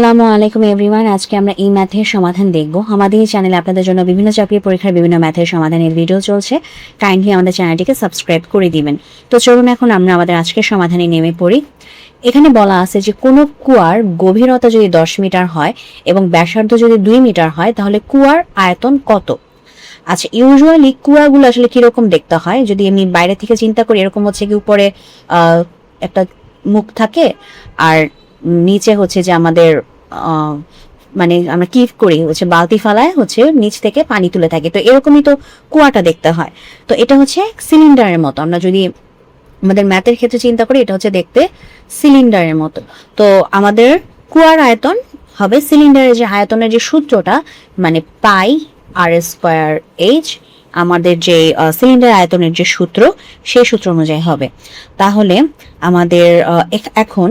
আসসালামু আলাইকুম এভরিওয়ান। আজকে আমরা এই ম্যাথের সমাধান দেখব। আমাদের এই চ্যানেলে আপনাদের জন্য বিভিন্ন চাকরির পরীক্ষার বিভিন্ন ম্যাথের সমাধানের ভিডিও চলছে। কাইন্ডলি আমাদের চ্যানেলটিকে সাবস্ক্রাইব করে দিবেন। তো চলুন এখন আমরা আমাদের আজকের সমাধানে নেমে পড়ি। এখানে বলা আছে যে কোনো কুয়ার গভীরতা যদি 10 মিটার হয় এবং ব্যাসার্ধ যদি 2 মিটার হয় তাহলে কুয়ার আয়তন কত? আচ্ছা, ইউজুয়ালি কুয়াগুলো আসলে কিরকম দেখতে হয় যদি এমনি বাইরে থেকে চিন্তা করি, এরকম হচ্ছে কি উপরে একটা মুখ থাকে আর নিচে হচ্ছে যে আমাদের মানে আমরা কি করি হচ্ছে বালতি ফালায় হচ্ছে নিচ থেকে পানি তুলে থাকি, তো এরকমই তো কুয়াটা দেখতে হয়। তো এটা হচ্ছে সিলিন্ডারের মতো, আমরা যদি আমাদের ম্যাথের ক্ষেত্রে চিন্তা করি এটা হচ্ছে দেখতে সিলিন্ডারের মতো। তো আমাদের কুয়ার আয়তন হবে সিলিন্ডারের যে আয়তনের যে সূত্রটা মানে পাই আর স্কোয়ার এইচ, আমাদের যে সিলিন্ডার আয়তনের যে সূত্র সেই সূত্র অনুযায়ী হবে। তাহলে আমাদের এখন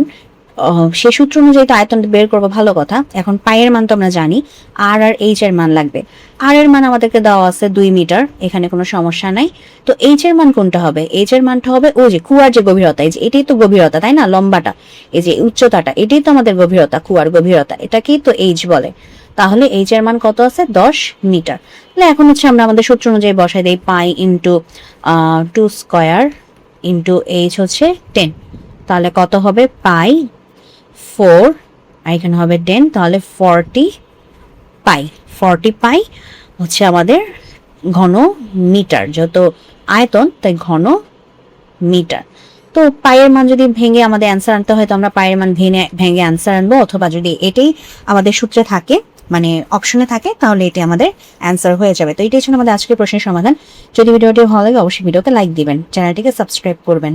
সেই সূত্র অনুযায়ী তো আয়তন বের করবো, ভালো কথা। এখন পায়ের মান তো আমরা জানি, আর এইচ এর মান লাগবে। আর এর মান আমাদেরকে দেওয়া আছে 2 মিটার, এখানে কোনো সমস্যা নাই। তো এইচ এর মান কোনটা হবে? এইচ এর মানটা হবে ওই যে কুয়ার যে গভীরতা, এই যে এটাই তো গভীরতা তাই না, লম্বাটা এই যে উচ্চতাটা এটাই তো আমাদের গভীরতা, কুয়ার গভীরতা, এটাকেই তো এইচ বলে। তাহলে এইচ এর মান কত আছে? 10 মিটার। তাহলে এখন হচ্ছে আমরা আমাদের সূত্র অনুযায়ী বসাই দেই, pi into 2 square into H হচ্ছে 10। তাহলে কত হবে? পাই 4 আর এখানে হবে 10, তাহলে 40 পাই হচ্ছে আমাদের ঘন মিটার, যত আয়তন তাই ঘন মিটার। তো পায়ের মান যদি ভেঙে আমাদের অ্যান্সার আনতে হয় তো আমরা পায়ের মান ভেঙে অ্যান্সার আনবো, অথবা যদি এটাই আমাদের সূত্রে থাকে মানে অপশনে থাকে তাহলে এটি আমাদের অ্যান্সার হয়ে যাবে। তো এটাই ছিল আমাদের আজকের প্রশ্নের সমাধান। যদি ভিডিওটি ভালো লাগে অবশ্যই ভিডিওকে লাইক দিবেন, চ্যানেলটিকে সাবস্ক্রাইব করবেন।